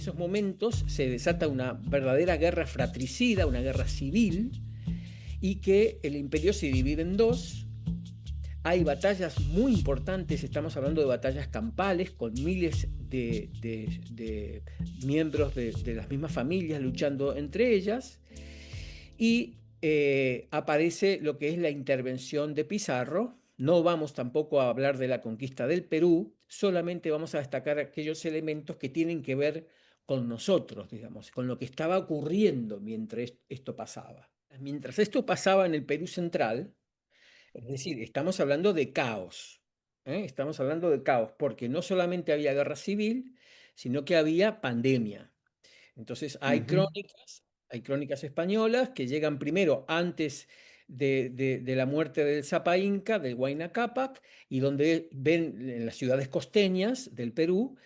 esos momentos se desata una verdadera guerra fratricida, una guerra civil, y que el imperio se divide en dos. Hay batallas muy importantes, estamos hablando de batallas campales con miles de miembros de las mismas familias luchando entre ellas, y aparece lo que es la intervención de Pizarro. No vamos tampoco a hablar de la conquista del Perú, solamente vamos a destacar aquellos elementos que tienen que ver con nosotros, digamos, con lo que estaba ocurriendo mientras esto pasaba. Mientras esto pasaba en el Perú central, es decir, estamos hablando de caos, ¿eh? Estamos hablando de caos, porque no solamente había guerra civil, sino que había pandemia. Entonces Ujú. hay crónicas españolas que llegan primero antes de la muerte del Zapa Inca, del Huayna Cápac, y donde ven en las ciudades costeñas del Perú,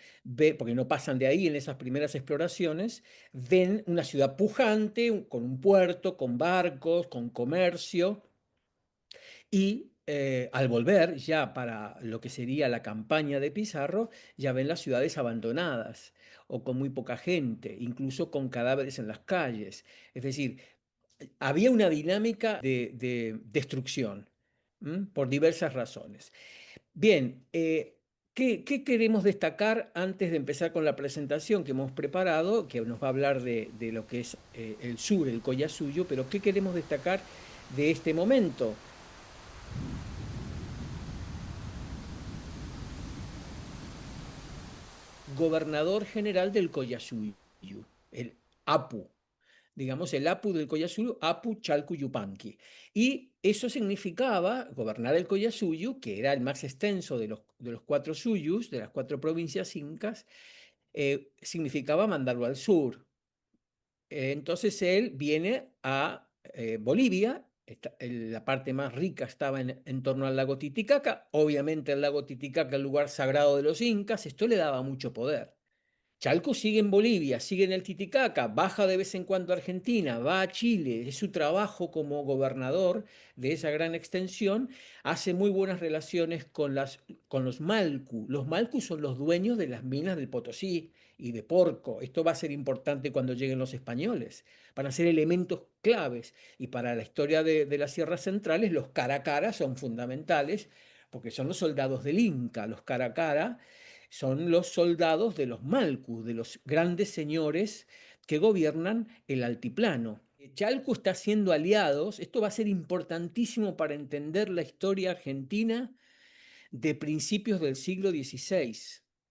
porque no pasan de ahí en esas primeras exploraciones, ven una ciudad pujante, con un puerto, con barcos, con comercio, y al volver ya para lo que sería la campaña de Pizarro, ya ven las ciudades abandonadas o con muy poca gente, incluso con cadáveres en las calles. Es decir, había una dinámica de destrucción, por diversas razones. Bien, ¿qué queremos destacar antes de empezar con la presentación que hemos preparado, que nos va a hablar de lo que es el sur, el Collasuyo, pero qué queremos destacar de este momento? Gobernador general del Collasuyo, el Apu, digamos el Apu del Collasuyo, Apu Chalcu Yupanqui. Y eso significaba gobernar el Collasuyo, que era el más extenso de los cuatro suyus, de las cuatro provincias incas, significaba mandarlo al sur. Entonces él viene a Bolivia, la parte más rica estaba en torno al lago Titicaca, obviamente el lago Titicaca, el lugar sagrado de los incas, esto le daba mucho poder. Chalco sigue en Bolivia, sigue en el Titicaca, baja de vez en cuando a Argentina, va a Chile, es su trabajo como gobernador de esa gran extensión, hace muy buenas relaciones con los Malcu. Los Malcu son los dueños de las minas del Potosí y de Porco. Esto va a ser importante cuando lleguen los españoles. Van a ser elementos claves, y para la historia de las sierras centrales los Caracara son fundamentales porque son los soldados del Inca. Los Caracara son los soldados de los Malcus, de los grandes señores que gobiernan el altiplano. Chalco está haciendo aliados, esto va a ser importantísimo para entender la historia argentina de principios del siglo XVI.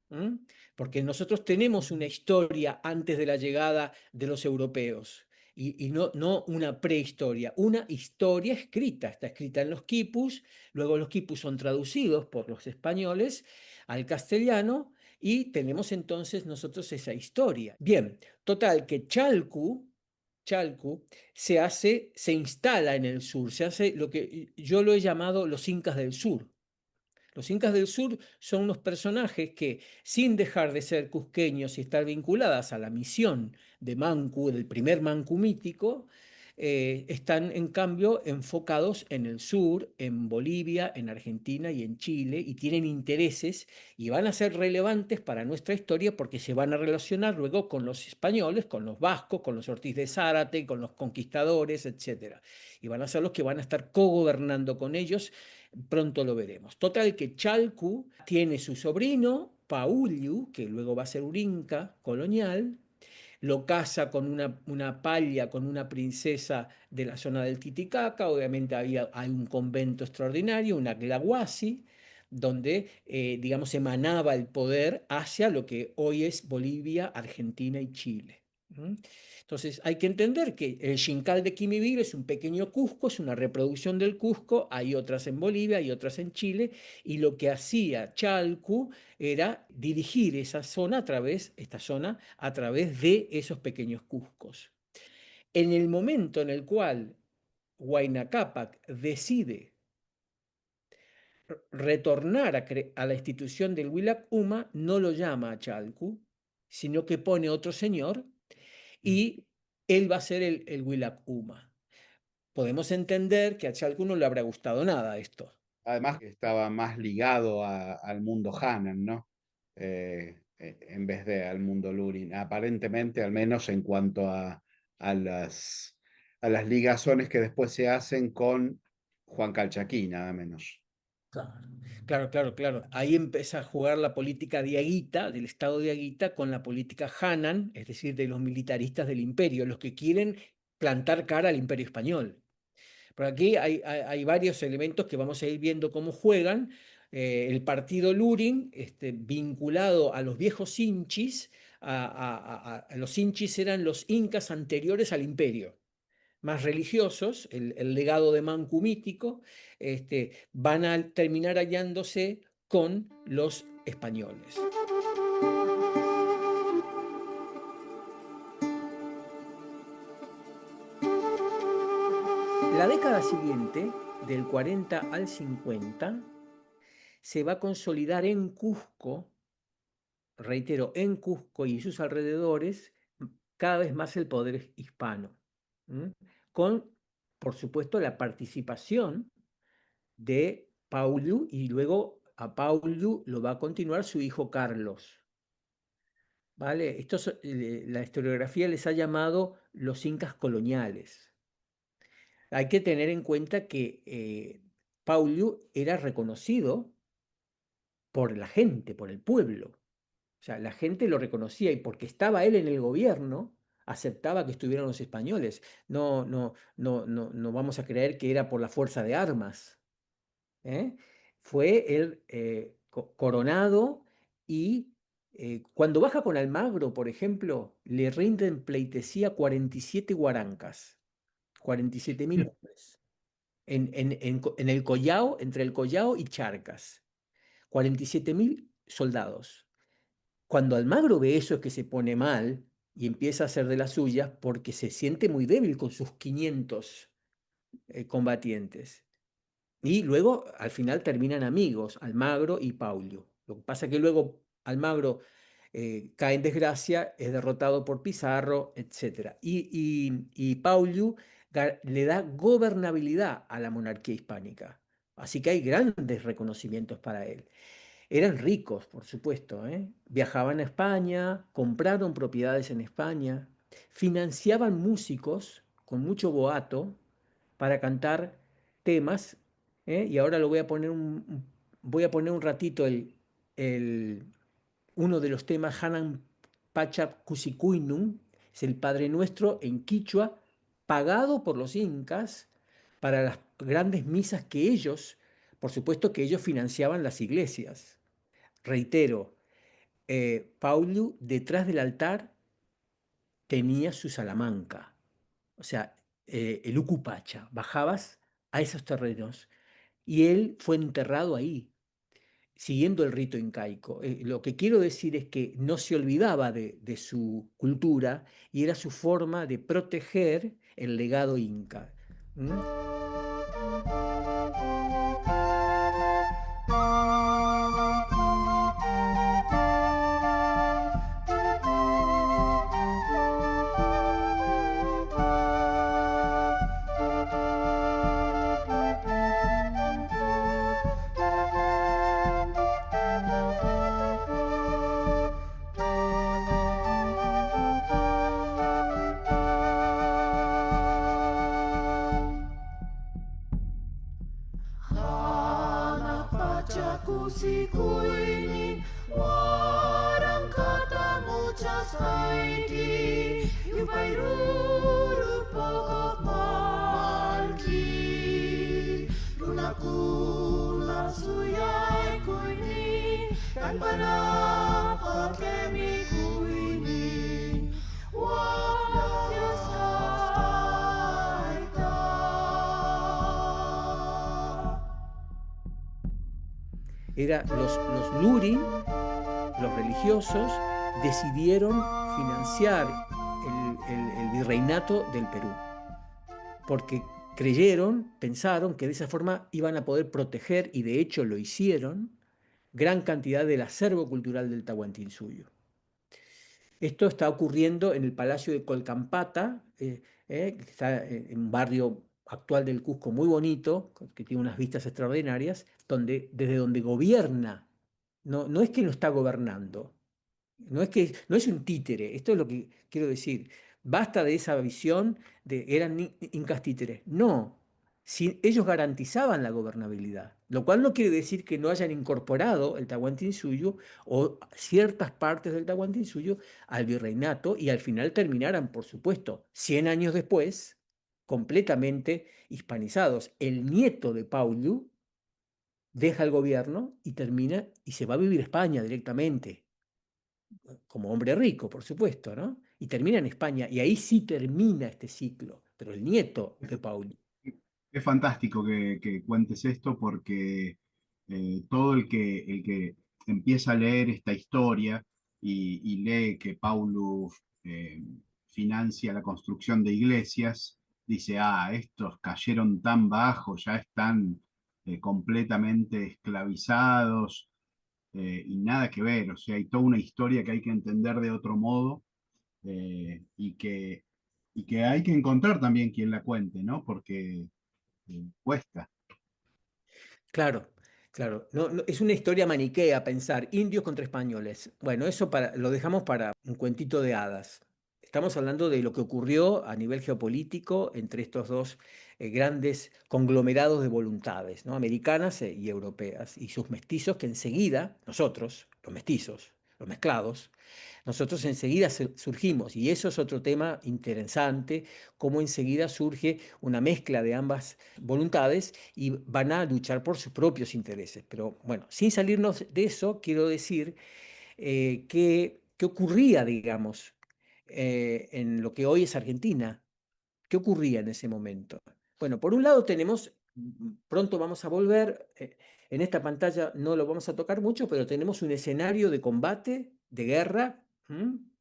¿Mm? Porque nosotros tenemos una historia antes de la llegada de los europeos, y no una prehistoria, una historia escrita, está escrita en los quipus, luego los quipus son traducidos por los españoles al castellano, y tenemos entonces nosotros esa historia. Bien, total que Chalcu se instala en el sur, se hace lo que yo lo he llamado los incas del sur. Los incas del sur son unos personajes que, sin dejar de ser cusqueños y estar vinculadas a la misión de Mancu, del primer Mancu mítico, están en cambio enfocados en el sur, en Bolivia, en Argentina y en Chile, y tienen intereses y van a ser relevantes para nuestra historia porque se van a relacionar luego con los españoles, con los vascos, con los Ortiz de Zárate, con los conquistadores, etcétera. Y van a ser los que van a estar cogobernando con ellos. Pronto lo veremos. Total que Chalcu tiene su sobrino, Pauliu, que luego va a ser un inca colonial, lo casa con una palla, con una princesa de la zona del Titicaca. Obviamente hay un convento extraordinario, una Glahuasi, donde, digamos, emanaba el poder hacia lo que hoy es Bolivia, Argentina y Chile. ¿Mm? Entonces hay que entender que el Xincal de Quimivir es un pequeño Cusco, es una reproducción del Cusco, hay otras en Bolivia, hay otras en Chile, y lo que hacía Chalcu era dirigir esta zona a través de esos pequeños Cuscos. En el momento en el cual Huayna Cápac decide retornar a la institución del Huila Uma, no lo llama a Chalcu, sino que pone otro señor, y él va a ser el Huila Uma. Podemos entender que a Chalcu no le habrá gustado nada esto. Además que estaba más ligado al mundo Hanan, ¿no? en vez de al mundo Lurin, aparentemente, al menos en cuanto a a las ligazones que después se hacen con Juan Calchaquí, nada menos. Claro, claro, claro, claro. Ahí empieza a jugar la política diaguita, del Estado diaguita, con la política Hanan, es decir, de los militaristas del imperio, los que quieren plantar cara al imperio español. Por aquí hay varios elementos que vamos a ir viendo cómo juegan. El partido Lurin, vinculado a los viejos inchis, a los inchis eran los incas anteriores al imperio, más religiosos, el legado de Mancu mítico, van a terminar hallándose con los españoles. La década siguiente, del 40 al 50, se va a consolidar en Cusco, reitero, en Cusco y sus alrededores, cada vez más el poder hispano, ¿m? Con, por supuesto, la participación de Paulu y luego a Paulu lo va a continuar su hijo Carlos. ¿Vale? La historiografía les ha llamado los incas coloniales. Hay que tener en cuenta que Paulu era reconocido por la gente, por el pueblo. O sea, la gente lo reconocía y porque estaba él en el gobierno, aceptaba que estuvieran los españoles. No vamos a creer que era por la fuerza de armas. ¿Eh? Fue él coronado y cuando baja con Almagro, por ejemplo, le rinden pleitesía 47 guarancas, 47.000 hombres, en el Collao, entre el Collao y Charcas, 47.000 soldados. Cuando Almagro ve eso es que se pone mal y empieza a hacer de las suyas porque se siente muy débil con sus 500 combatientes. Y luego al final terminan amigos, Almagro y Paulio. Lo que pasa es que luego Almagro cae en desgracia, es derrotado por Pizarro, etc. Y Paulio le da gobernabilidad a la monarquía hispánica. Así que hay grandes reconocimientos para él. Eran ricos, por supuesto, ¿eh? Viajaban a España, compraron propiedades en España, financiaban músicos con mucho boato para cantar temas, ¿eh? Y ahora lo voy a poner un ratito el- uno de los temas Hanan Pacha Kusikuinum, es el Padre Nuestro en quichua, pagado por los incas para las grandes misas que ellos, por supuesto que ellos financiaban las iglesias. Reitero, Paulo detrás del altar tenía su salamanca, o sea, el Ucupacha. Bajabas a esos terrenos y él fue enterrado ahí, siguiendo el rito incaico. Lo que quiero decir es que no se olvidaba de su cultura y era su forma de proteger el legado inca. ¿M? Hanappachaku sikuinin warang kata muchas haiti yupairuru pokok malki lunakula suyai kuinin kan panapa kemi kuinin wayas haita. Los Lurin, los religiosos, decidieron financiar el virreinato del Perú, porque creyeron, pensaron que de esa forma iban a poder proteger, y de hecho lo hicieron, gran cantidad del acervo cultural del Tahuantinsuyo. Esto está ocurriendo en el Palacio de Colcampata, que está en un barrio actual del Cusco muy bonito, que tiene unas vistas extraordinarias, desde donde gobierna. No es que lo está gobernando, No es un títere, esto es lo que quiero decir. Basta de esa visión de eran incas títeres. No, si ellos garantizaban la gobernabilidad, lo cual no quiere decir que no hayan incorporado el Tahuantinsuyo o ciertas partes del Tahuantinsuyo al virreinato y al final terminaran, por supuesto, 100 años después, completamente hispanizados. El nieto de Paulu deja el gobierno y termina y se va a vivir a España directamente como hombre rico, por supuesto, ¿no? Y termina en España, y ahí sí termina este ciclo, pero el nieto de Pauli. Es fantástico que cuentes esto porque todo el que empieza a leer esta historia y lee que Paulo eh, financia la construcción de iglesias, dice, ah, estos cayeron tan bajo, ya están completamente esclavizados y nada que ver, o sea, hay toda una historia que hay que entender de otro modo y que hay que encontrar también quien la cuente, ¿no? Porque cuesta. Claro, claro. Es una historia maniquea pensar indios contra españoles. Bueno, eso lo dejamos para un cuentito de hadas. Estamos hablando de lo que ocurrió a nivel geopolítico entre estos dos grandes conglomerados de voluntades, ¿no? Americanas y europeas, y sus mestizos que enseguida, nosotros, los mestizos, los mezclados, nosotros enseguida surgimos, y eso es otro tema interesante, cómo enseguida surge una mezcla de ambas voluntades y van a luchar por sus propios intereses. Pero bueno, sin salirnos de eso, quiero decir qué ocurría, digamos, en lo que hoy es Argentina. ¿Qué ocurría en ese momento? Bueno, por un lado tenemos, pronto vamos a volver, en esta pantalla no lo vamos a tocar mucho, pero tenemos un escenario de combate, de guerra,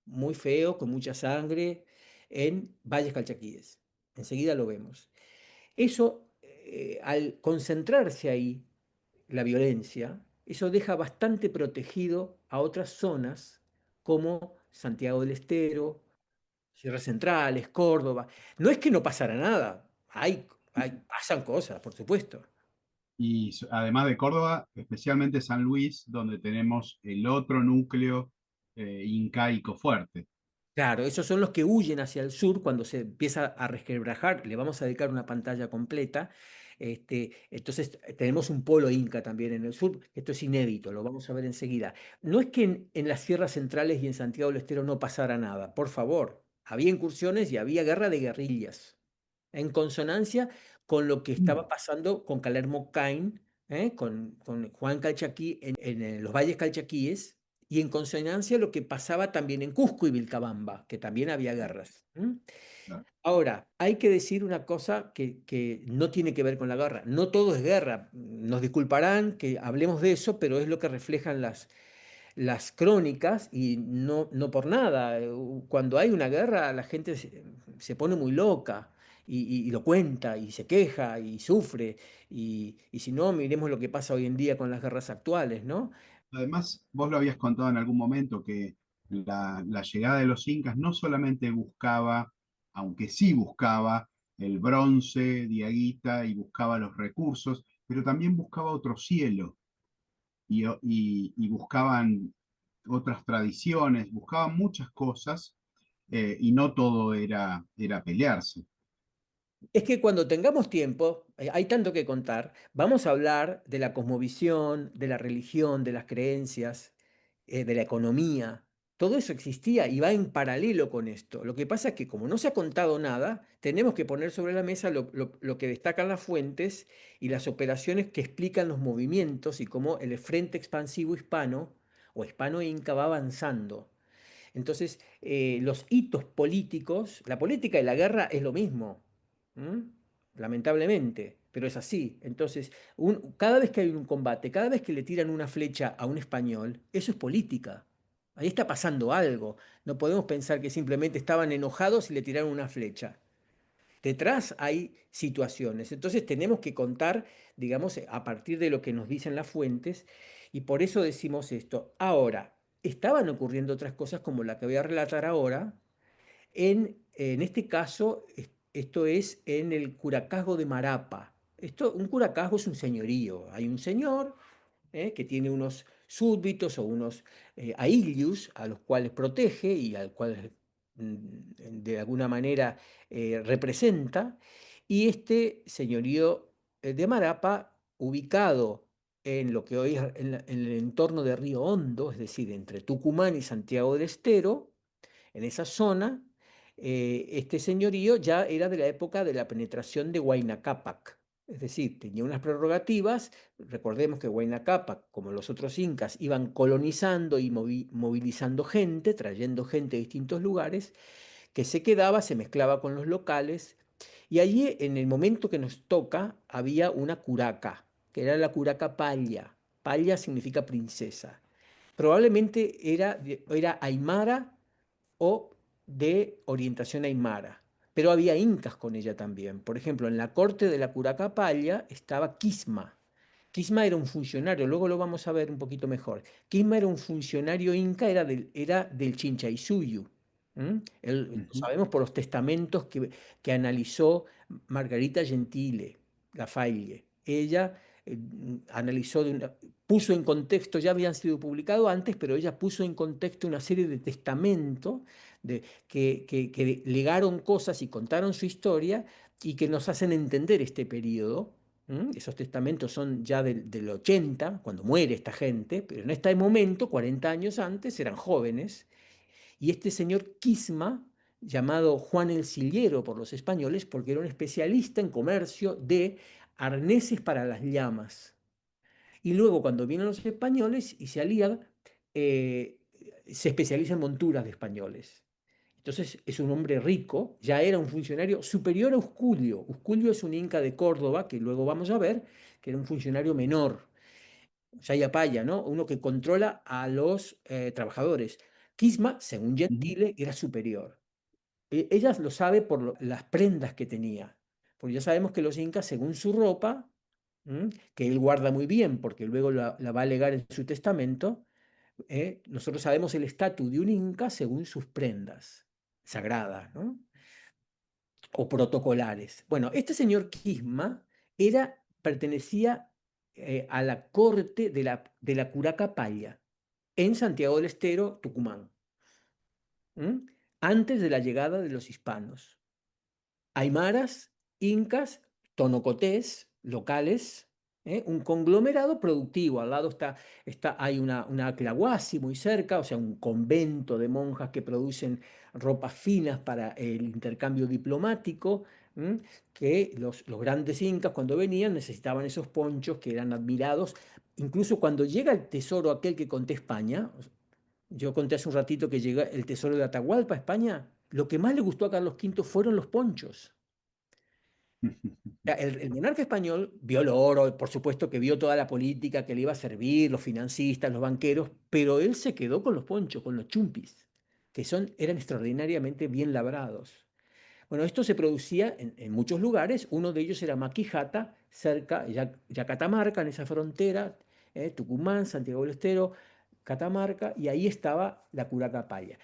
muy feo, con mucha sangre, en Valles Calchaquíes. Enseguida lo vemos. Eso, al concentrarse ahí la violencia, eso deja bastante protegido a otras zonas como Santiago del Estero, Sierras Centrales, Córdoba. No es que no pasara nada, pasan cosas, por supuesto. Y además de Córdoba, especialmente San Luis, donde tenemos el otro núcleo incaico fuerte. Claro, esos son los que huyen hacia el sur cuando se empieza a resquebrajar. Le vamos a dedicar una pantalla completa. Entonces, tenemos un polo inca también en el sur. Esto es inédito, lo vamos a ver enseguida. No es que en las sierras centrales y en Santiago del Estero no pasara nada, por favor. Había incursiones y había guerra de guerrillas, en consonancia con lo que estaba pasando con Calermo Cain, con Juan Calchaquí en los valles calchaquíes, y en consonancia lo que pasaba también en Cusco y Vilcabamba, que también había guerras. Claro. Ahora, hay que decir una cosa que no tiene que ver con la guerra. No todo es guerra. Nos disculparán que hablemos de eso, pero es lo que reflejan las crónicas y no por nada. Cuando hay una guerra, la gente se pone muy loca y lo cuenta y se queja y sufre. Y si no, miremos lo que pasa hoy en día con las guerras actuales, ¿no? Además, vos lo habías contado en algún momento que la llegada de los incas no solamente buscaba, aunque sí buscaba el bronce, Diaguita, y buscaba los recursos, pero también buscaba otro cielo y buscaban otras tradiciones, buscaban muchas cosas y no todo era pelearse. Es que cuando tengamos tiempo, hay tanto que contar, vamos a hablar de la cosmovisión, de la religión, de las creencias, de la economía. Todo eso existía y va en paralelo con esto. Lo que pasa es que como no se ha contado nada, tenemos que poner sobre la mesa lo que destacan las fuentes y las operaciones que explican los movimientos y cómo el frente expansivo hispano o hispano-inca va avanzando. Entonces, los hitos políticos, la política y la guerra es lo mismo, ¿m? Lamentablemente, pero es así. Entonces, cada vez que hay un combate, cada vez que le tiran una flecha a un español, eso es política. Ahí está pasando algo. No podemos pensar que simplemente estaban enojados y le tiraron una flecha. Detrás hay situaciones. Entonces tenemos que contar, digamos, a partir de lo que nos dicen las fuentes, y por eso decimos esto. Ahora, estaban ocurriendo otras cosas como la que voy a relatar ahora. En este caso, esto es en el Curacazgo de Marapa. Un curacazgo es un señorío. Hay un señor que tiene súbditos o unos ailius a los cuales protege y al cual de alguna manera representa. Y este señorío de Marapa, ubicado en lo que hoy es en el entorno de Río Hondo, es decir, entre Tucumán y Santiago del Estero, en esa zona, este señorío ya era de la época de la penetración de Huayna Cápac. Es decir, tenía unas prerrogativas. Recordemos que Huayna Cápac, como los otros incas, iban colonizando y movilizando gente, trayendo gente de distintos lugares, que se quedaba, se mezclaba con los locales. Y allí, en el momento que nos toca, había una curaca, que era la curaca Palla. Palla significa princesa. Probablemente era aymara o de orientación aymara, pero había incas con ella también. Por ejemplo, en la corte de la Curacapalla estaba Quisma. Quisma era un funcionario, luego lo vamos a ver un poquito mejor. Quisma era un funcionario inca, era del Chinchaysuyu. Lo Ujú. sabemos por los testamentos que analizó Margarita Gentile, la Faille. Ella analizó, puso en contexto, ya habían sido publicados antes, pero ella puso en contexto una serie de testamentos que legaron cosas y contaron su historia y que nos hacen entender este periodo. Esos testamentos son ya del 80, cuando muere esta gente, pero en este momento, 40 años antes, eran jóvenes. Y este señor Quisma, llamado Juan el Sillero por los españoles, porque era un especialista en comercio de arneses para las llamas. Y luego, cuando vienen los españoles y se alían, eh, se especializa en monturas de españoles. Entonces es un hombre rico, ya era un funcionario superior a Usculio. Usculio es un inca de Córdoba, que luego vamos a ver, que era un funcionario menor. Paya, ¿no? Uno que controla a los trabajadores. Quisma, según Ujú. Gentile, era superior. Ella lo sabe por las prendas que tenía, porque ya sabemos que los incas, según su ropa, que él guarda muy bien, porque luego la va a legar en su testamento, nosotros sabemos el estatus de un inca según sus prendas sagradas, ¿no? O protocolares. Bueno, este señor Quisma pertenecía a la corte de la Curaca Palla, en Santiago del Estero, Tucumán, ¿m? Antes de la llegada de los hispanos. Aymaras, incas, tonocotés, locales, un conglomerado productivo. Al lado hay una Claguasi muy cerca, o sea, un convento de monjas que producen ropas finas para el intercambio diplomático, ¿m? Que los grandes incas cuando venían necesitaban esos ponchos que eran admirados. Incluso cuando llega el tesoro aquel que conté España, yo conté hace un ratito que llega el tesoro de Atahualpa a España, lo que más le gustó a Carlos V fueron los ponchos. El monarca español vio el oro, por supuesto que vio toda la política que le iba a servir, los financistas, los banqueros, pero él se quedó con los ponchos, con los chumpis, que eran extraordinariamente bien labrados. Bueno, esto se producía en muchos lugares. Uno de ellos era Maquijata, cerca, ya Catamarca, en esa frontera, Tucumán, Santiago del Estero, Catamarca, y ahí estaba la Curaca Paya.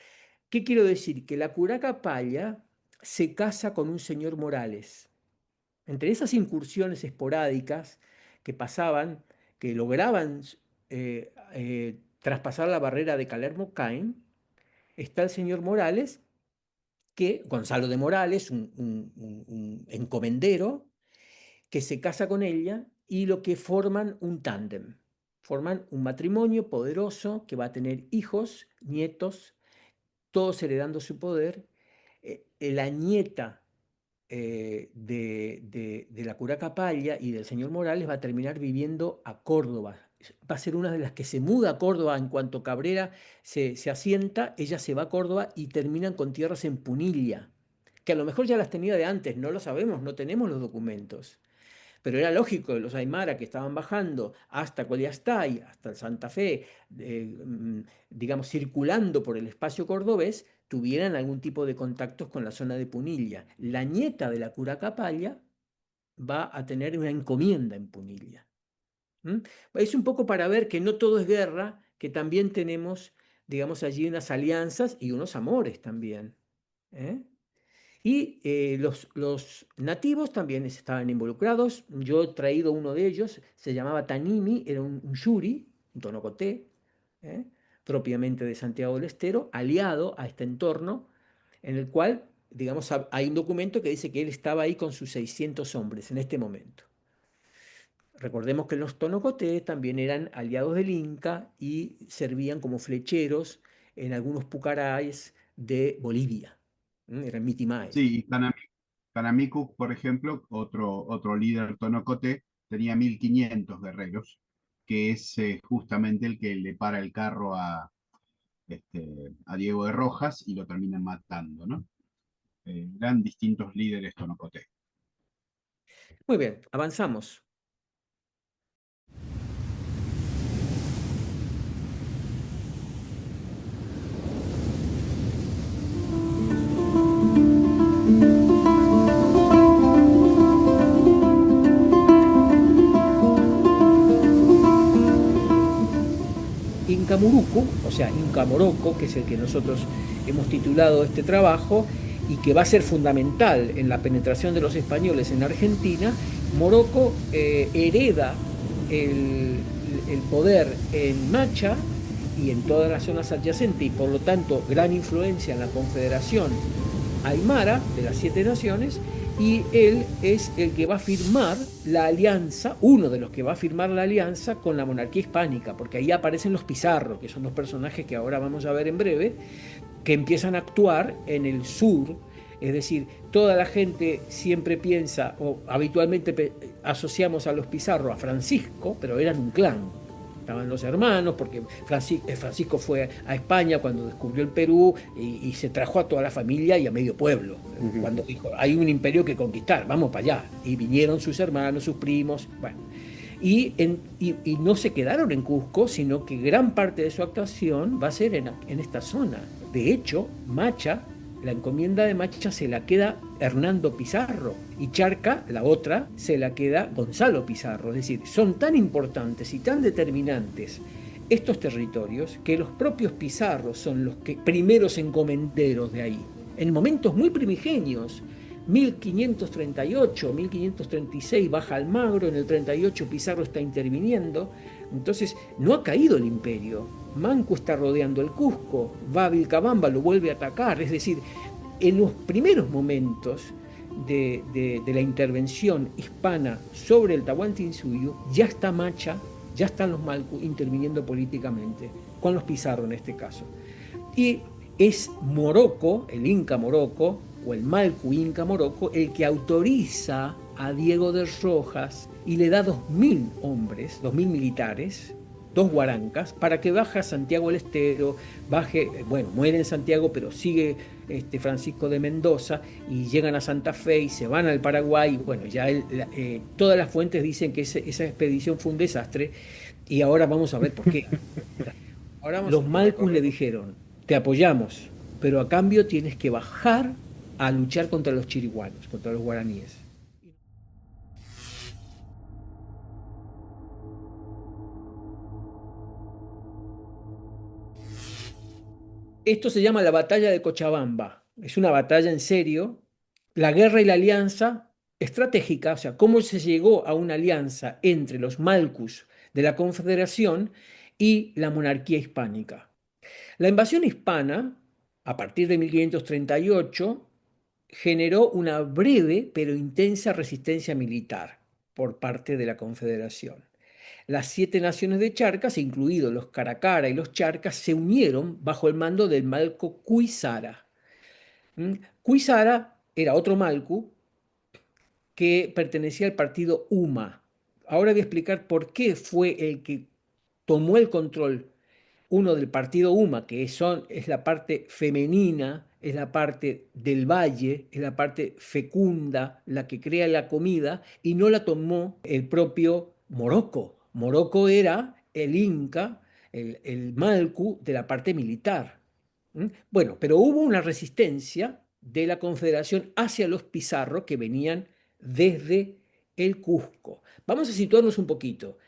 ¿Qué quiero decir? Que la Curaca Paya se casa con un señor Morales. Entre esas incursiones esporádicas que pasaban, que lograban traspasar la barrera de Calermo-Cain, está el señor Morales, Gonzalo de Morales, un encomendero, que se casa con ella y lo que forman un tándem. Forman un matrimonio poderoso que va a tener hijos, nietos, todos heredando su poder. La nieta de la curaca Palla y del señor Morales va a terminar viviendo a Córdoba. Va a ser una de las que se muda a Córdoba en cuanto Cabrera se asienta, ella se va a Córdoba y terminan con tierras en Punilla, que a lo mejor ya las tenía de antes, no lo sabemos, no tenemos los documentos. Pero era lógico que los Aymara que estaban bajando hasta Coliastay, hasta el Santa Fe, digamos, circulando por el espacio cordobés, tuvieran algún tipo de contactos con la zona de Punilla. La nieta de la Curacapalla va a tener una encomienda en Punilla. ¿M? Es un poco para ver que no todo es guerra, que también tenemos, digamos, allí unas alianzas y unos amores también. ¿Eh? Y los nativos también estaban involucrados. Yo he traído uno de ellos, se llamaba Tanimi, era un yuri, un tonocoté, ¿eh? Propiamente de Santiago del Estero, aliado a este entorno en el cual, digamos, hay un documento que dice que él estaba ahí con sus 600 hombres en este momento. Recordemos que los tonocotés también eran aliados del Inca y servían como flecheros en algunos pucaráes de Bolivia. Eran mitimaes. Sí, y Kanamiku, por ejemplo, otro líder tonocoté, tenía 1500 guerreros, que es justamente el que le para el carro a Diego de Rojas y lo terminan matando, ¿no? Eran distintos líderes tonocoté. Muy bien, avanzamos. Incamuruco, o sea, Inca Moroco, que es el que nosotros hemos titulado este trabajo y que va a ser fundamental en la penetración de los españoles en Argentina. Moroco hereda el poder en Macha y en todas las zonas adyacentes y por lo tanto gran influencia en la Confederación Aymara de las 7 naciones, y él es el que va a firmar la alianza, uno de los que va a firmar la alianza con la monarquía hispánica, porque ahí aparecen los Pizarro, que son los personajes que ahora vamos a ver en breve, que empiezan a actuar en el sur. Es decir, toda la gente siempre piensa, o habitualmente asociamos a los Pizarro a Francisco, pero eran un clan. Estaban los hermanos, porque Francisco fue a España cuando descubrió el Perú y se trajo a toda la familia y a medio pueblo. Cuando dijo, hay un imperio que conquistar, vamos para allá. Y vinieron sus hermanos, sus primos, bueno. Y no se quedaron en Cusco, sino que gran parte de su actuación va a ser en esta zona. De hecho, Macha, la encomienda de Macha se la queda Hernando Pizarro y Charca, la otra, se la queda Gonzalo Pizarro. Es decir, son tan importantes y tan determinantes estos territorios que los propios Pizarros son los primeros encomenderos de ahí. En momentos muy primigenios, 1538, 1536 baja Almagro, en el 38 Pizarro está interviniendo. Entonces no ha caído el imperio. Manco está rodeando el Cusco, va a Vilcabamba, lo vuelve a atacar. Es decir, en los primeros momentos de la intervención hispana sobre el Tahuantinsuyo, ya está Macha, ya están los Malcu interviniendo políticamente, con los Pizarro en este caso. Y es Moroco, el Inca Moroco, o el Malcu Inca Moroco, el que autoriza a Diego de Rojas y le da 2000 hombres, 2000 militares, 2 guarancas, para que baje a Santiago del Estero, muere en Santiago, pero sigue Francisco de Mendoza y llegan a Santa Fe y se van al Paraguay. Bueno, ya todas las fuentes dicen que esa expedición fue un desastre y ahora vamos a ver por qué. Los Malcus le dijeron, te apoyamos, pero a cambio tienes que bajar a luchar contra los chiriguanos, contra los guaraníes. Esto se llama la batalla de Cochabamba. Es una batalla en serio. La guerra y la alianza estratégica, o sea, cómo se llegó a una alianza entre los Malcus de la Confederación y la monarquía hispánica. La invasión hispana, a partir de 1538, generó una breve pero intensa resistencia militar por parte de la Confederación. Las 7 naciones de Charcas, incluidos los Caracara y los Charcas, se unieron bajo el mando del Malco Cuisara. Cuisara era otro Malcu que pertenecía al partido UMA. Ahora voy a explicar por qué fue el que tomó el control uno del partido UMA, que es la parte femenina, es la parte del valle, es la parte fecunda, la que crea la comida, y no la tomó el propio Moroco. Moroco era el Inca, el Malcu de la parte militar. Bueno, pero hubo una resistencia de la Confederación hacia los Pizarro que venían desde el Cusco. Vamos a situarnos un poquito.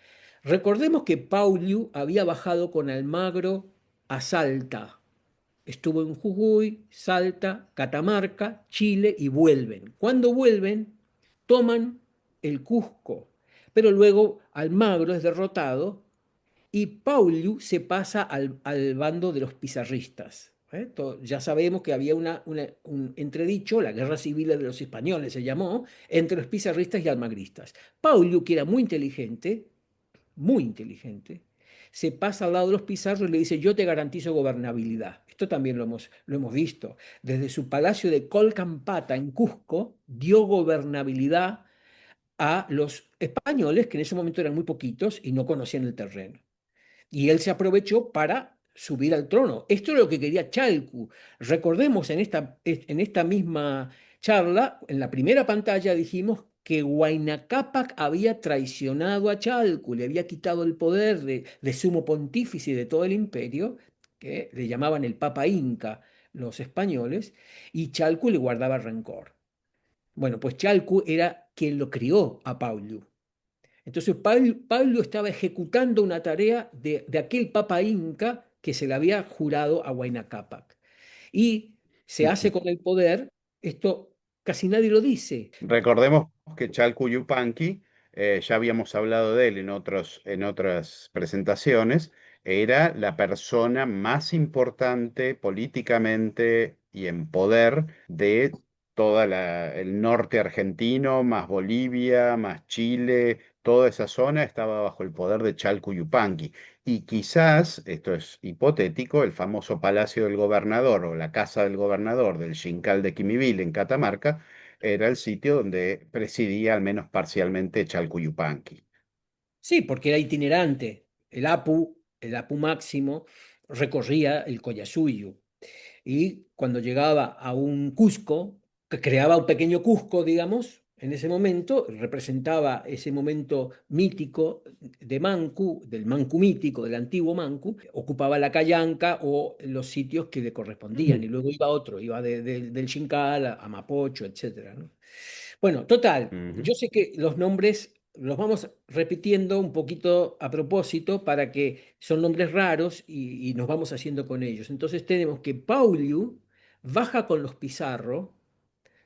Recordemos que Pauliu había bajado con Almagro a Salta. Estuvo en Jujuy, Salta, Catamarca, Chile y vuelven. Cuando vuelven, toman el Cusco. Pero luego Almagro es derrotado y Pauliu se pasa al bando de los pizarristas. Ya sabemos que había un entredicho, la guerra civil de los españoles se llamó, entre los pizarristas y almagristas. Pauliu, que era muy inteligente, se pasa al lado de los pizarros y le dice, yo te garantizo gobernabilidad. Esto también lo hemos visto. Desde su palacio de Colcampata en Cusco, dio gobernabilidad a los españoles, que en ese momento eran muy poquitos y no conocían el terreno. Y él se aprovechó para subir al trono. Esto es lo que quería Chalcu. Recordemos en esta misma charla, en la primera pantalla dijimos que Huayna Cápac había traicionado a Chalcu, le había quitado el poder de sumo pontífice de todo el imperio, que le llamaban el Papa Inca los españoles, y Chalcu le guardaba rencor. Bueno, pues Chalcu era quien lo crió a Pauliu. Entonces Pablo estaba ejecutando una tarea de aquel papa inca que se le había jurado a Huayna Cápac. Y se hace con el poder, esto casi nadie lo dice. Recordemos que Chalcu Yupanqui, ya habíamos hablado de él en otras presentaciones, era la persona más importante políticamente y en poder de todo el norte argentino, más Bolivia, más Chile, toda esa zona estaba bajo el poder de Chalcu Yupanqui. Y quizás, esto es hipotético, el famoso Palacio del Gobernador o la Casa del Gobernador del Xincal de Quimivil en Catamarca era el sitio donde presidía al menos parcialmente Chalcu Yupanqui. Sí, porque era itinerante. El Apu máximo, recorría el Collasuyo. Y cuando llegaba a un Cusco, que creaba un pequeño Cusco, digamos, en ese momento, representaba ese momento mítico de Mancu, del Mancu mítico, del antiguo Mancu, ocupaba la Callanca o los sitios que le correspondían, y luego iba otro, iba del Xincal a Mapocho, etcétera, ¿no? Bueno, total, Ujú. yo sé que los nombres los vamos repitiendo un poquito a propósito para que son nombres raros y nos vamos haciendo con ellos. Entonces tenemos que Pauliu baja con los Pizarro,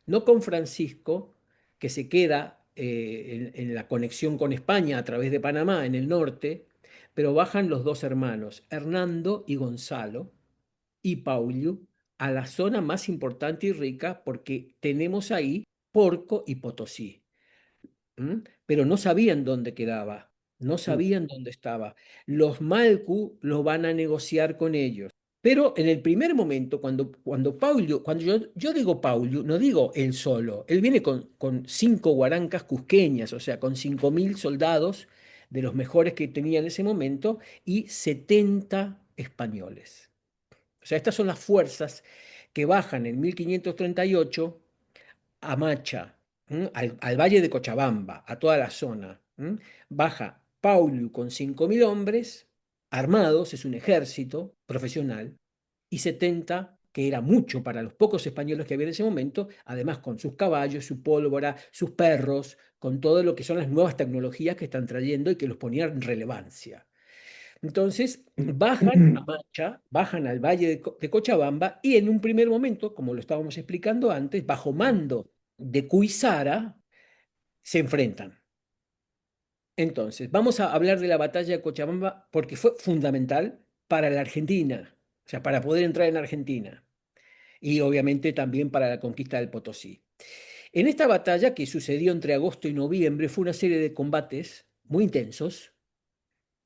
no con Francisco, que se queda en la conexión con España a través de Panamá en el norte, pero bajan los dos hermanos, Hernando y Gonzalo, y Pauliu, a la zona más importante y rica porque tenemos ahí Porco y Potosí. ¿M? Pero no sabían dónde quedaba, no sabían dónde estaba. Los Malcu lo van a negociar con ellos. Pero en el primer momento, cuando Paulo, cuando yo digo Paulo, no digo él solo, él viene con 5 guarancas cusqueñas, o sea, con 5.000 soldados de los mejores que tenía en ese momento y 70 españoles. O sea, estas son las fuerzas que bajan en 1538 a Macha, al valle de Cochabamba, a toda la zona. Baja Pauliu con 5.000 hombres armados, es un ejército profesional, y 70, que era mucho para los pocos españoles que había en ese momento, además con sus caballos, su pólvora, sus perros, con todo lo que son las nuevas tecnologías que están trayendo y que los ponían en relevancia. Entonces bajan a Mancha, bajan al valle de Cochabamba y en un primer momento, como lo estábamos explicando antes, bajo mando de Cuizara, se enfrentan. Entonces, vamos a hablar de la batalla de Cochabamba porque fue fundamental para la Argentina, o sea, para poder entrar en Argentina y obviamente también para la conquista del Potosí. En esta batalla que sucedió entre agosto y noviembre fue una serie de combates muy intensos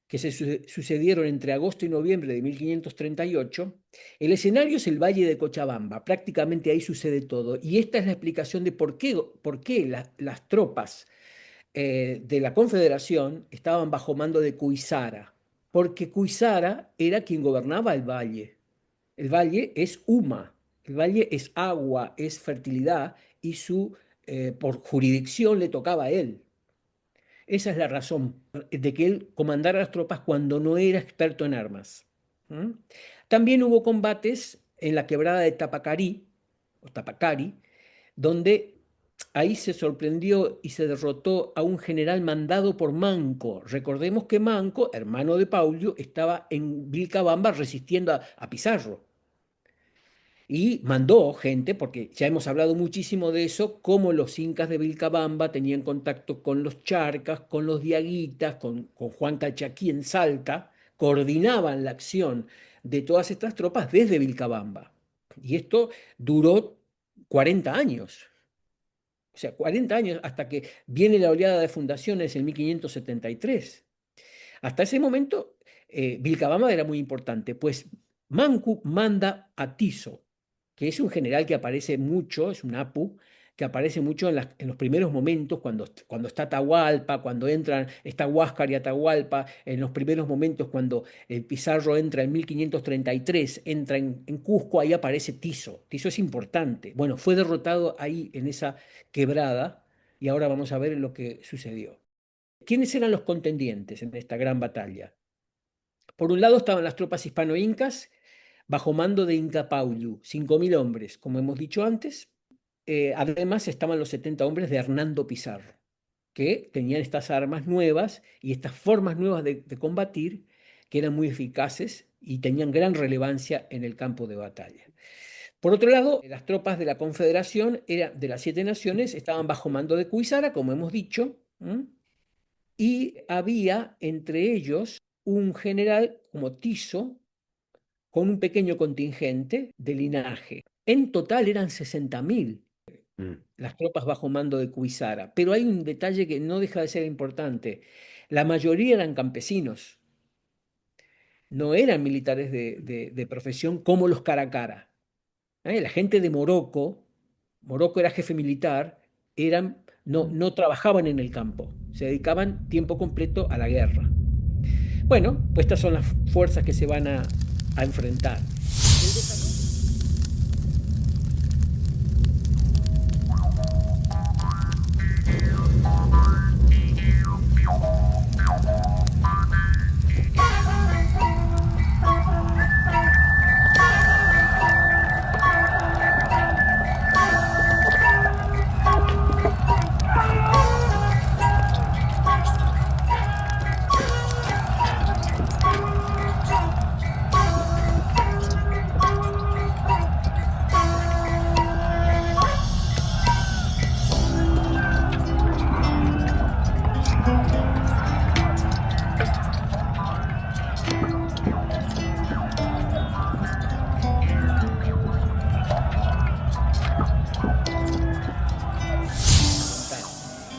que se sucedieron entre agosto y noviembre de 1538, el escenario es el Valle de Cochabamba, prácticamente ahí sucede todo, y esta es la explicación de por qué las tropas de la Confederación estaban bajo mando de Cuizara, porque Cuizara era quien gobernaba el valle. El valle es huma, el valle es agua, es fertilidad, y por jurisdicción le tocaba a él. Esa es la razón de que él comandara las tropas cuando no era experto en armas. ¿Mm? También hubo combates en la quebrada de Tapacarí, o Tapacari, donde ahí se sorprendió y se derrotó a un general mandado por Manco. Recordemos que Manco, hermano de Paulo, estaba en Vilcabamba resistiendo a Pizarro y mandó gente, porque ya hemos hablado muchísimo de eso, cómo los incas de Vilcabamba tenían contacto con los charcas, con los diaguitas, con Juan Calchaquí en Salta, coordinaban la acción de todas estas tropas desde Vilcabamba. Y esto duró 40 años. O sea, 40 años hasta que viene la oleada de fundaciones en 1573. Hasta ese momento, Vilcabamba era muy importante, pues Mancu manda a Tiso, que es un general que aparece mucho, es un Apu, que aparece mucho en los primeros momentos, cuando está Atahualpa, cuando entran, está Huáscar y Atahualpa, en los primeros momentos cuando Pizarro entra en 1533, entra en Cusco, ahí aparece Tiso. Tiso es importante. Bueno, fue derrotado ahí en esa quebrada y ahora vamos a ver lo que sucedió. ¿Quiénes eran los contendientes en esta gran batalla? Por un lado estaban las tropas hispano-incas, bajo mando de Inca Paulu, 5.000 hombres, como hemos dicho antes. Además estaban los 70 hombres de Hernando Pizarro, que tenían estas armas nuevas y estas formas nuevas de combatir, que eran muy eficaces y tenían gran relevancia en el campo de batalla. Por otro lado, las tropas de la Confederación, de las 7 naciones, estaban bajo mando de Cuizara, como hemos dicho, y había entre ellos un general como Tiso con un pequeño contingente de linaje. En total eran 60.000 Mm. las tropas bajo mando de Cuizara, pero hay un detalle que no deja de ser importante. La mayoría eran campesinos, no eran militares de profesión como los Caracara. La gente de Morocco, Morocco era jefe militar, no trabajaban en el campo, se dedicaban tiempo completo a la guerra. Bueno, pues estas son las fuerzas que se van a enfrentar.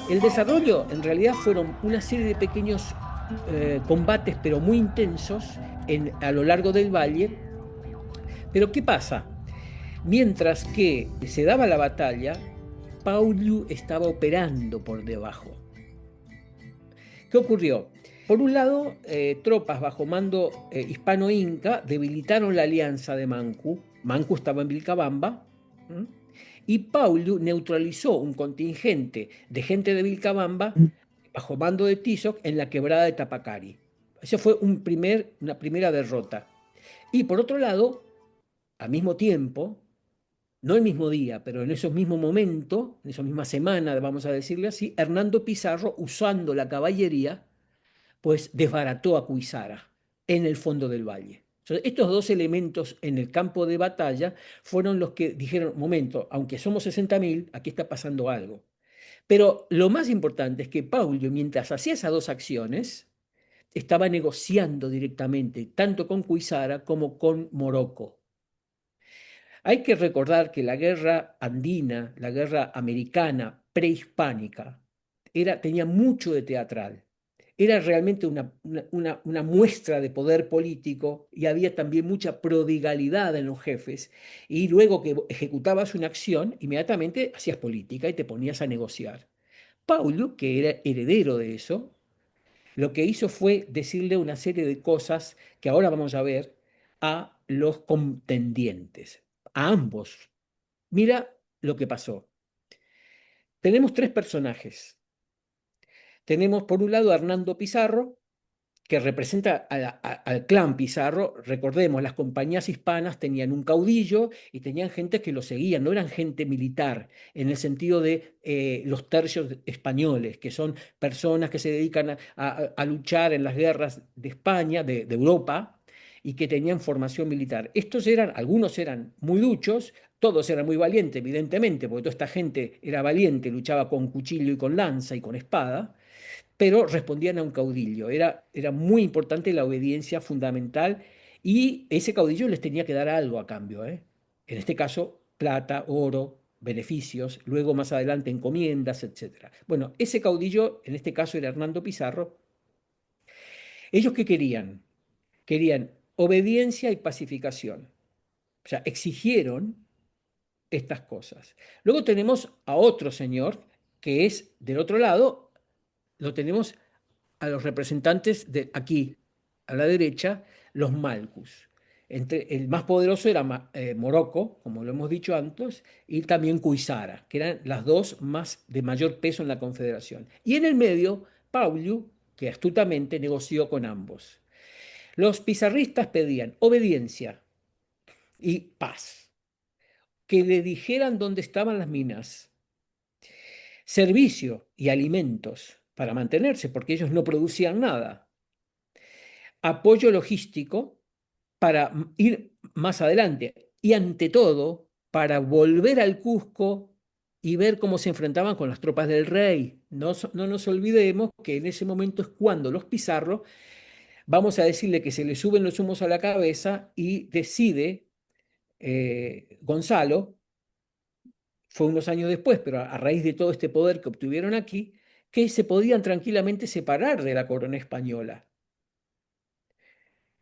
El desarrollo en realidad fueron una serie de pequeños combates, pero muy intensos a lo largo del valle. Pero ¿qué pasa? Mientras que se daba la batalla, Paulu estaba operando por debajo. ¿Qué ocurrió? Por un lado, tropas bajo mando hispano-inca debilitaron la alianza de Mancu. Mancu estaba en Vilcabamba. Y Paulu neutralizó un contingente de gente de Vilcabamba bajo mando de Tizoc en la quebrada de Tapacari. Esa fue una primera derrota. Y por otro lado, al mismo tiempo, no el mismo día, pero en esos mismos momentos, en esa misma semana, vamos a decirle así, Hernando Pizarro, usando la caballería, pues desbarató a Cuizara en el fondo del valle. Entonces, estos dos elementos en el campo de batalla fueron los que dijeron, momento, aunque somos 60.000, aquí está pasando algo. Pero lo más importante es que Paulu, mientras hacía esas dos acciones, estaba negociando directamente, tanto con Cuizara como con Morocco. Hay que recordar que la guerra andina, la guerra americana prehispánica, tenía mucho de teatral. Era realmente una muestra de poder político y había también mucha prodigalidad en los jefes. Y luego que ejecutabas una acción, inmediatamente hacías política y te ponías a negociar. Paulo, que era heredero de eso, lo que hizo fue decirle una serie de cosas que ahora vamos a ver a los contendientes, a ambos. Mira lo que pasó. Tenemos 3 personajes. Tenemos por un lado a Hernando Pizarro, que representa al clan Pizarro. Recordemos, las compañías hispanas tenían un caudillo y tenían gente que lo seguían, no eran gente militar, en el sentido de los tercios españoles, que son personas que se dedican a luchar en las guerras de España, de Europa, y que tenían formación militar. Algunos eran muy duchos, todos eran muy valientes, evidentemente, porque toda esta gente era valiente, luchaba con cuchillo y con lanza y con espada, pero respondían a un caudillo. Era muy importante la obediencia fundamental y ese caudillo les tenía que dar algo a cambio, ¿eh? En este caso, plata, oro, beneficios, luego más adelante encomiendas, etcétera. Bueno, ese caudillo, en este caso era Hernando Pizarro. ¿Ellos qué querían? Querían obediencia y pacificación. O sea, exigieron estas cosas. Luego tenemos a otro señor que es del otro lado, lo tenemos a los representantes de aquí, a la derecha, los Malcus. El más poderoso era Morocco, como lo hemos dicho antes, y también Cuisara, que eran las dos más de mayor peso en la Confederación. Y en el medio, Pauliu, que astutamente negoció con ambos. Los pizarristas pedían obediencia y paz, que le dijeran dónde estaban las minas, servicio y alimentos para mantenerse, porque ellos no producían nada, apoyo logístico para ir más adelante y ante todo para volver al Cusco y ver cómo se enfrentaban con las tropas del rey. No, no nos olvidemos que en ese momento es cuando los Pizarro, vamos a decirle que se le suben los humos a la cabeza y decide Gonzalo, fue unos años después, pero a raíz de todo este poder que obtuvieron aquí, que se podían tranquilamente separar de la corona española.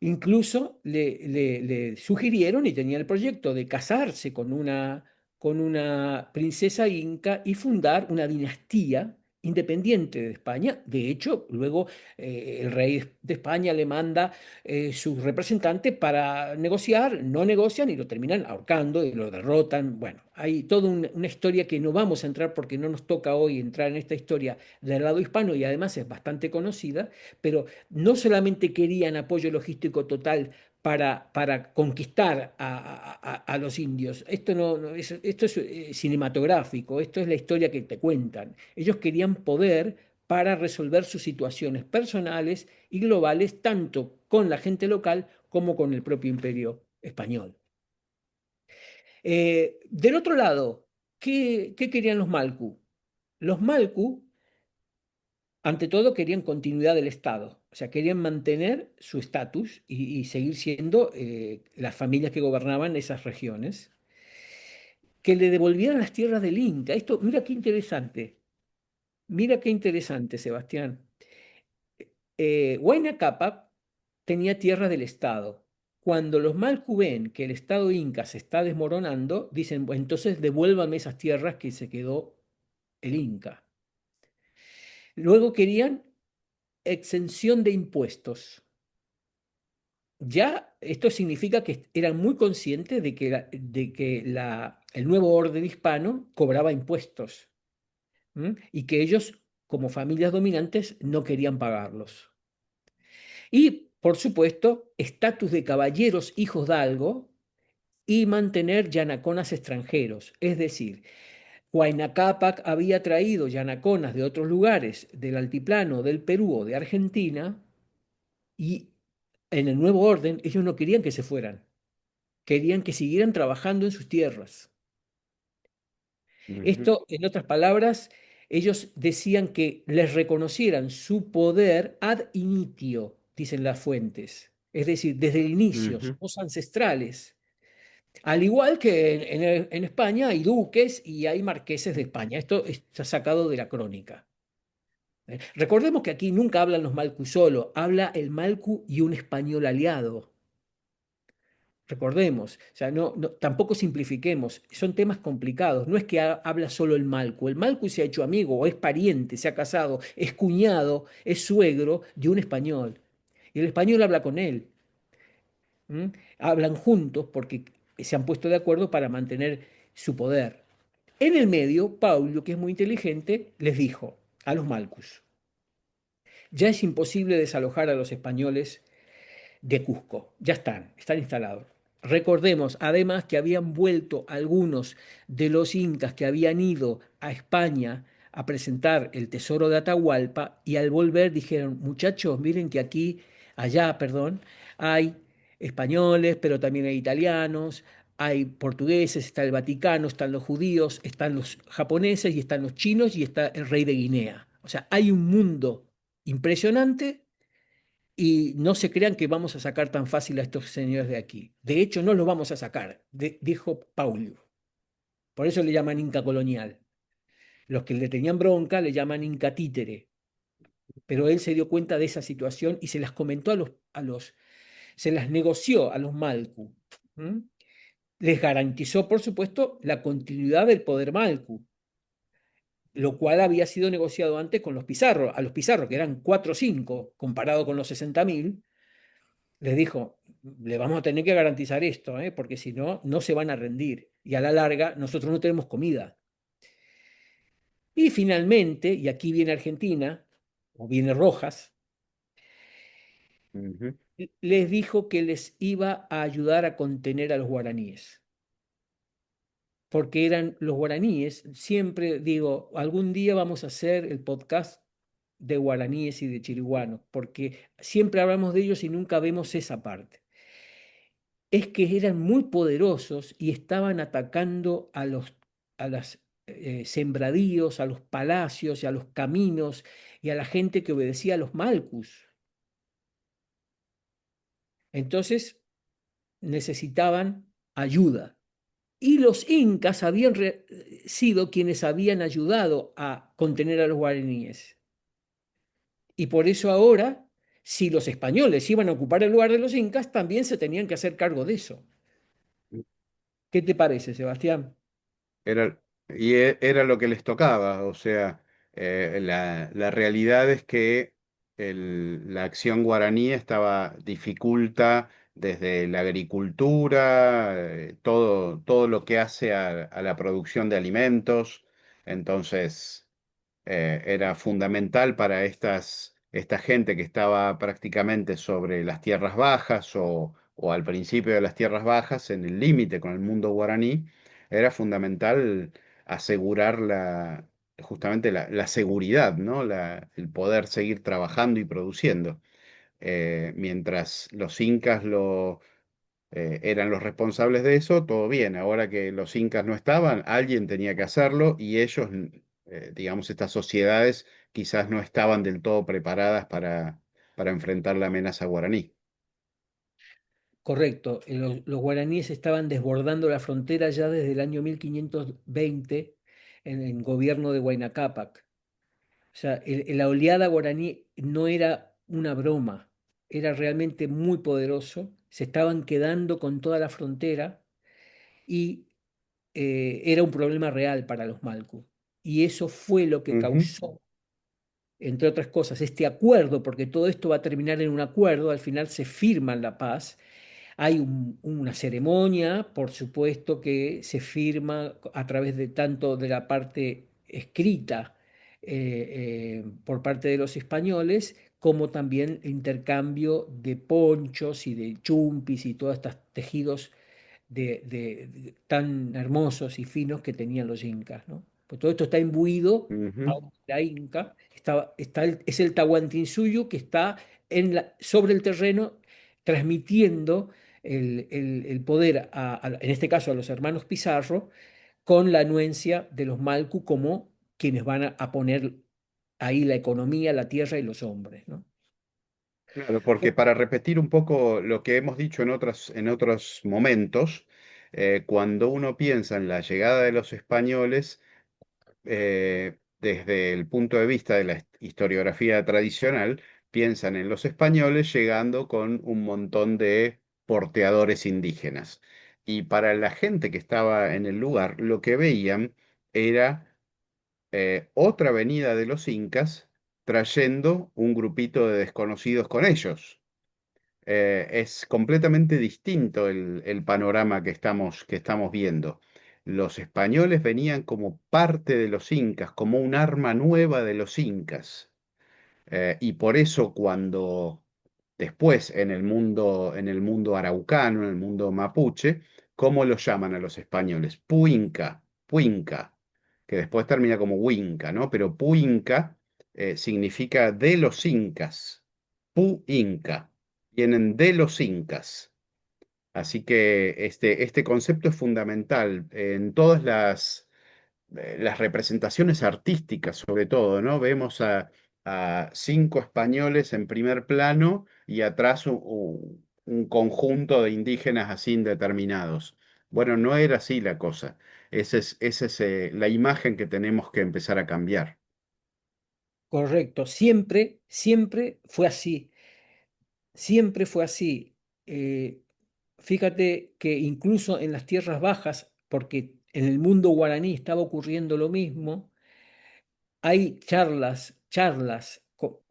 Incluso le sugirieron y tenía el proyecto de casarse con una princesa inca y fundar una dinastía independiente de España. De hecho, luego el rey de España le manda su representante para negociar, no negocian y lo terminan ahorcando y lo derrotan. Bueno, hay toda una historia que no vamos a entrar porque no nos toca hoy entrar en esta historia del lado hispano y además es bastante conocida, pero no solamente querían apoyo logístico total para conquistar a los indios. Esto, esto es cinematográfico, esto es la historia que te cuentan. Ellos querían poder para resolver sus situaciones personales y globales, tanto con la gente local como con el propio imperio español. Del otro lado, ¿qué querían los Malku? Los Malku ante todo querían continuidad del Estado, o sea, querían mantener su estatus y seguir siendo las familias que gobernaban esas regiones, que le devolvieran las tierras del Inca. Esto, mira qué interesante, Sebastián. Huayna Cápac tenía tierras del Estado. Cuando los Malcu ven que el Estado Inca se está desmoronando, dicen, bueno, entonces devuélvame esas tierras que se quedó el Inca. Luego querían exención de impuestos. Ya esto significa que eran muy conscientes de que, el nuevo orden hispano cobraba impuestos, ¿m? Y que ellos, como familias dominantes, no querían pagarlos. Y, por supuesto, estatus de caballeros hijos de algo y mantener yanaconas extranjeros. Es decir, Huayna Cápac había traído yanaconas de otros lugares del altiplano del Perú o de Argentina y en el nuevo orden ellos no querían que se fueran, querían que siguieran trabajando en sus tierras. Ujú, Esto, en otras palabras, ellos decían que les reconocieran su poder ad initio, dicen las fuentes, es decir, desde el inicio, ujú, somos ancestrales. Al igual que en España hay duques y hay marqueses de España. Esto está sacado de la crónica. Recordemos que aquí nunca hablan los Malcu solo, habla el Malcu y un español aliado. Recordemos, o sea, tampoco simplifiquemos, son temas complicados, no es que habla solo el Malcu se ha hecho amigo o es pariente, se ha casado, es cuñado, es suegro de un español, y el español habla con él. ¿M? Hablan juntos porque se han puesto de acuerdo para mantener su poder. En el medio, Paulo, que es muy inteligente, les dijo a los Malcus, ya es imposible desalojar a los españoles de Cusco. Ya están instalados. Recordemos además que habían vuelto algunos de los incas que habían ido a España a presentar el tesoro de Atahualpa y al volver dijeron, muchachos, miren que allá, perdón, hay españoles, pero también hay italianos, hay portugueses, está el Vaticano, están los judíos, están los japoneses y están los chinos y está el rey de Guinea. O sea, hay un mundo impresionante y no se crean que vamos a sacar tan fácil a estos señores de aquí. De hecho, no los vamos a sacar, dijo Paulo. Por eso le llaman Inca colonial. Los que le tenían bronca le llaman Inca títere. Pero él se dio cuenta de esa situación y se las comentó se las negoció a los Malcu. ¿Mm? Les garantizó, por supuesto, la continuidad del poder Malcu, lo cual había sido negociado antes con los Pizarro. A los Pizarro, que eran 4 o 5, comparado con los 60.000, les dijo, le vamos a tener que garantizar esto, porque si no, no se van a rendir. Y a la larga, nosotros no tenemos comida. Y finalmente, y aquí viene Argentina, o viene Rojas, Ujú. les dijo que les iba a ayudar a contener a los guaraníes. Porque eran los guaraníes, siempre digo, algún día vamos a hacer el podcast de guaraníes y de chiriguanos, porque siempre hablamos de ellos y nunca vemos esa parte. Es que eran muy poderosos y estaban atacando a las sembradíos, a los palacios y a los caminos y a la gente que obedecía a los malcus. Entonces necesitaban ayuda. Y los incas habían sido quienes habían ayudado a contener a los guaraníes. Y por eso ahora, si los españoles iban a ocupar el lugar de los incas, también se tenían que hacer cargo de eso. ¿Qué te parece, Sebastián? Era lo que les tocaba, o sea, la realidad es que la acción guaraní dificulta desde la agricultura, todo lo que hace a la producción de alimentos, entonces era fundamental para esta gente que estaba prácticamente sobre las tierras bajas o al principio de las tierras bajas, en el límite con el mundo guaraní, era fundamental asegurar justamente la seguridad, ¿no? El poder seguir trabajando y produciendo. Mientras los incas eran los responsables de eso, todo bien. Ahora que los incas no estaban, alguien tenía que hacerlo y ellos, digamos, estas sociedades quizás no estaban del todo preparadas para enfrentar la amenaza guaraní. Correcto, los guaraníes estaban desbordando la frontera ya desde el año 1520 en el gobierno de Huayna Cápac. O sea, la oleada guaraní no era una broma, era realmente muy poderoso, se estaban quedando con toda la frontera y era un problema real para los Malcu. Y eso fue lo que Ujú, causó, entre otras cosas, este acuerdo, porque todo esto va a terminar en un acuerdo, al final se firma la paz. Hay una ceremonia, por supuesto, que se firma a través de tanto de la parte escrita por parte de los españoles, como también intercambio de ponchos y de chumpis y todos estos tejidos tan hermosos y finos que tenían los incas, ¿no? Pues todo esto está imbuido ujú. a la inca, es el Tahuantinsuyo que está sobre el terreno transmitiendo el poder, en este caso a los hermanos Pizarro, con la anuencia de los Malcu como quienes van a poner ahí la economía, la tierra y los hombres, ¿no? Claro, porque para repetir un poco lo que hemos dicho en otros momentos, cuando uno piensa en la llegada de los españoles, desde el punto de vista de la historiografía tradicional, piensan en los españoles llegando con un montón de porteadores indígenas. Y para la gente que estaba en el lugar, lo que veían era otra venida de los incas trayendo un grupito de desconocidos con ellos. Es completamente distinto el panorama que estamos viendo. Los españoles venían como parte de los incas, como un arma nueva de los incas. Y por eso cuando después en el mundo araucano, en el mundo mapuche, ¿cómo los llaman a los españoles? Puinca, Puinca, que después termina como Huinca, ¿no? Pero Puinca significa de los incas. Pu-inca, vienen de los incas. Así que este concepto es fundamental en todas las representaciones artísticas, sobre todo, ¿no? Vemos a 5 españoles en primer plano y atrás un conjunto de indígenas así indeterminados. Bueno, no era así la cosa. Esa es la imagen que tenemos que empezar a cambiar. Correcto, siempre, siempre fue así, siempre fue así. Eh, Fíjate que incluso en las tierras bajas, porque en el mundo guaraní estaba ocurriendo lo mismo, hay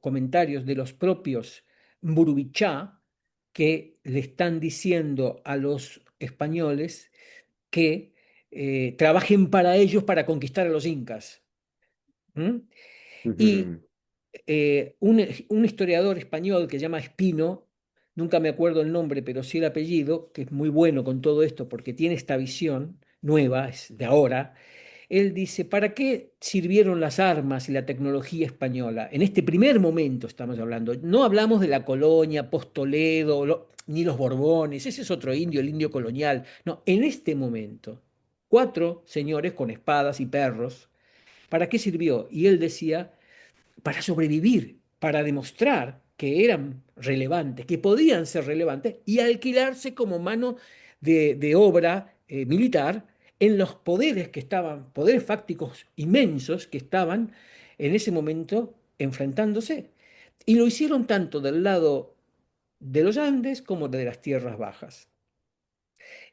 comentarios de los propios Mburubichá que le están diciendo a los españoles que trabajen para ellos para conquistar a los incas. ¿M? Y Ujú. un historiador español que se llama Espino, nunca me acuerdo el nombre, pero sí el apellido, que es muy bueno con todo esto porque tiene esta visión nueva, es de ahora. Él dice, ¿para qué sirvieron las armas y la tecnología española? En este primer momento estamos hablando, no hablamos de la colonia, post-Toledo, ni los Borbones, ese es otro indio, el indio colonial. No, en este momento, 4 señores con espadas y perros, ¿para qué sirvió? Y él decía, para sobrevivir, para demostrar que eran relevantes, que podían ser relevantes y alquilarse como mano de obra militar en los poderes que estaban, poderes fácticos inmensos que estaban en ese momento enfrentándose. Y lo hicieron tanto del lado de los Andes como de las tierras bajas.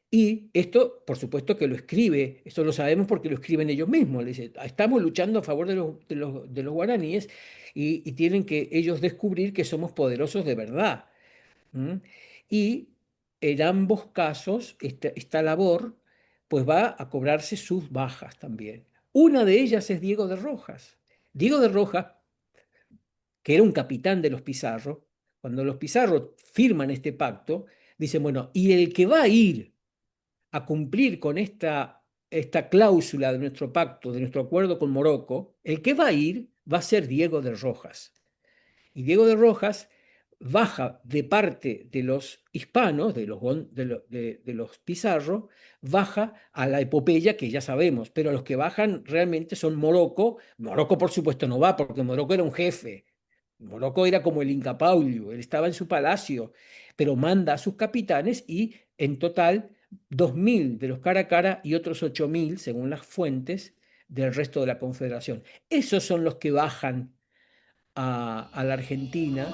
Y esto, por supuesto que lo escribe, esto lo sabemos porque lo escriben ellos mismos. Le dice, estamos luchando a favor de los guaraníes y tienen que ellos descubrir que somos poderosos de verdad. ¿M? Y en ambos casos, esta labor pues va a cobrarse sus bajas también. Una de ellas es Diego de Rojas. Diego de Rojas, que era un capitán de los Pizarro, cuando los Pizarro firman este pacto, dicen, bueno, y el que va a ir a cumplir con esta cláusula de nuestro pacto, de nuestro acuerdo con Morocco, el que va a ir va a ser Diego de Rojas. Y Diego de Rojas baja de parte de los hispanos, de los Pizarro, baja a la epopeya que ya sabemos, pero los que bajan realmente son Morocco. Morocco, por supuesto, no va, porque Morocco era un jefe. Morocco era como el Inca Paulo, él estaba en su palacio, pero manda a sus capitanes y en total 2.000 de los cara a cara y otros 8.000, según las fuentes, del resto de la Confederación. Esos son los que bajan a la Argentina.